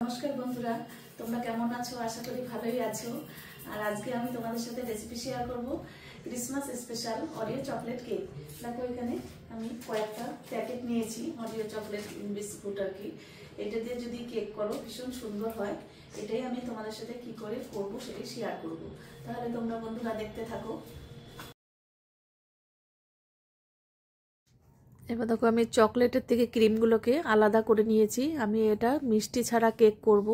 নমস্কার বন্ধুরা, তোমরা কেমন আছো? আশা করি ভালোই আছো। আর আজকে আমি তোমাদের সাথে রেসিপি শেয়ার করব Christmas special Oreo chocolate cake. দেখো এখানে আমি কয়েকটা প্যাকেট নিয়েছি অরিও চকলেট বিস্কুট আর কি। এটা দিয়ে যদি কেক করো ভীষণ সুন্দর হয়। এটাই আমি তোমাদের সাথে কি করে করব সেটাই শেয়ার করব। তাহলে তোমরা বন্ধুরা দেখতে থাকো। এবার দেখো আমি চকলেটের থেকে ক্রিমগুলোকে আলাদা করে নিয়েছি। আমি এটা মিষ্টি ছাড়া কেক করব।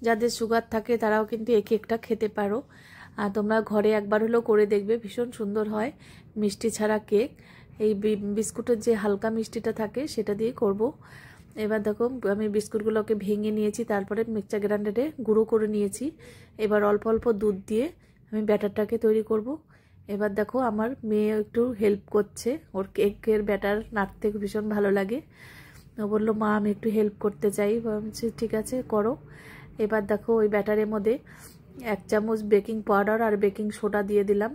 যাদের সুগার থাকে তারাও কিন্তু এই কেকটা খেতে পারো। আর তোমরা ঘরে একবার হলেও করে দেখবে, ভীষণ সুন্দর হয় মিষ্টি ছাড়া কেক। এই বিস্কুটের যে হালকা মিষ্টিটা থাকে সেটা দিয়ে করব। এবার দেখো আমি বিস্কুটগুলোকে ভেঙে নিয়েছি, তারপরে মিক্সচার গ্রাইন্ডারে গুঁড়ো করে নিয়েছি। এবার অল্প অল্প দুধ দিয়ে আমি ব্যাটারটাকে তৈরি করব। এবার দেখো আমার মেয়ে একটু হেল্প করছে, ওর কেকের ব্যাটার নাড়তে ভীষণ ভালো লাগে। ও বললো মা আমি একটু হেল্প করতে চাই। বলছি ঠিক আছে করো। এবার দেখো ওই ব্যাটারের মধ্যে 1 চামচ বেকিং পাউডার আর বেকিং সোডা দিয়ে দিলাম।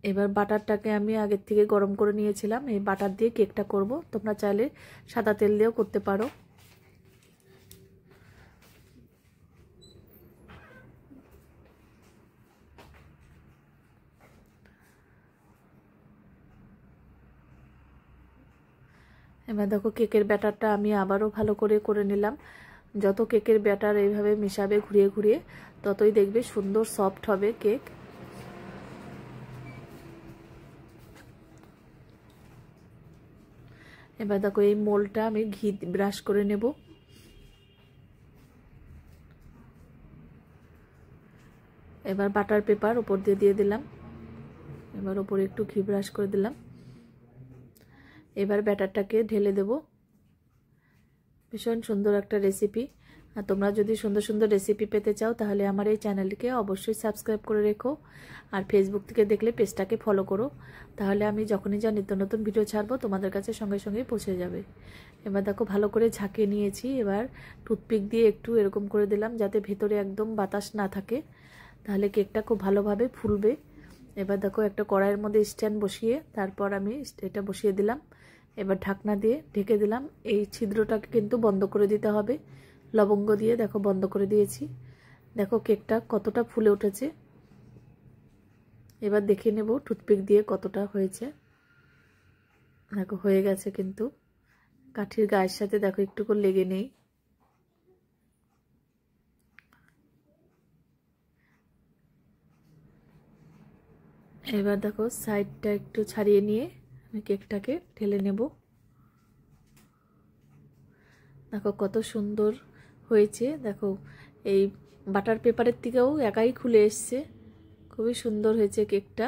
এবার বাটারটাকে আমি আগের থেকে গরম করে নিয়েছিলাম, এই বাটার দিয়ে কেকটা করব। তোমরা চাইলে সাদা তেল দিয়েও করতে পারো। এবার দেখো কেকের ব্যাটারটা আমি আবারও ভালো করে নিলাম। যত কেকের ব্যাটার এইভাবে মেশাবে ঘুরিয়ে ঘুরিয়ে, ততই দেখবে সুন্দর সফট হবে কেক। এবার দেখো এই মোলটা আমি ঘি ব্রাশ করে নেব। এবার বাটার পেপার উপর দিয়ে দিলাম। এবার উপরে একটু ঘি ব্রাশ করে দিলাম। এবার ব্যাটারটাকে ঢেলে দেব। ভীষণ সুন্দর একটা রেসিপি। আর তোমরা যদি সুন্দর সুন্দর রেসিপি পেতে চাও তাহলে আমার এই চ্যানেলটিকে অবশ্যই সাবস্ক্রাইব করে রেখো। আর ফেসবুক থেকে দেখলে পেজটাকে ফলো করো, তাহলে আমি যখনই যা নিত্য নতুন ভিডিও ছাড়বো তোমাদের কাছে সঙ্গে সঙ্গে পৌঁছে যাবে। এবার দেখো ভালো করে ঝাঁকিয়ে নিয়েছি। এবার টুথপিক দিয়ে একটু এরকম করে দিলাম যাতে ভেতরে একদম বাতাস না থাকে, তাহলে কেকটা খুব ভালোভাবে ফুলবে। এবার দেখো একটা কড়াইয়ের মধ্যে স্ট্যান্ড বসিয়ে তারপর আমি এটা বসিয়ে দিলাম। এবার ঢাকনা দিয়ে ঢেকে দিলাম। এই ছিদ্রটাকে কিন্তু বন্ধ করে দিতে হবে। লবঙ্গ দিয়ে দেখো বন্ধ করে দিয়েছি। দেখো কেকটা কতটা ফুলে উঠেছে। এবার দেখে নেব টুথপিক দিয়ে কতটা হয়েছে। দেখো হয়ে গেছে, কিন্তু কাঠির গায়ের সাথে দেখো একটু করে লেগে নেই। এবার দেখো সাইডটা একটু ছাড়িয়ে নিয়ে আমি কেকটাকে ঢেলে নেব। দেখো কত সুন্দর হয়েছে। দেখো এই বাটার পেপারের থেকেও একাই খুলে এসছে, খুবই সুন্দর হয়েছে কেকটা।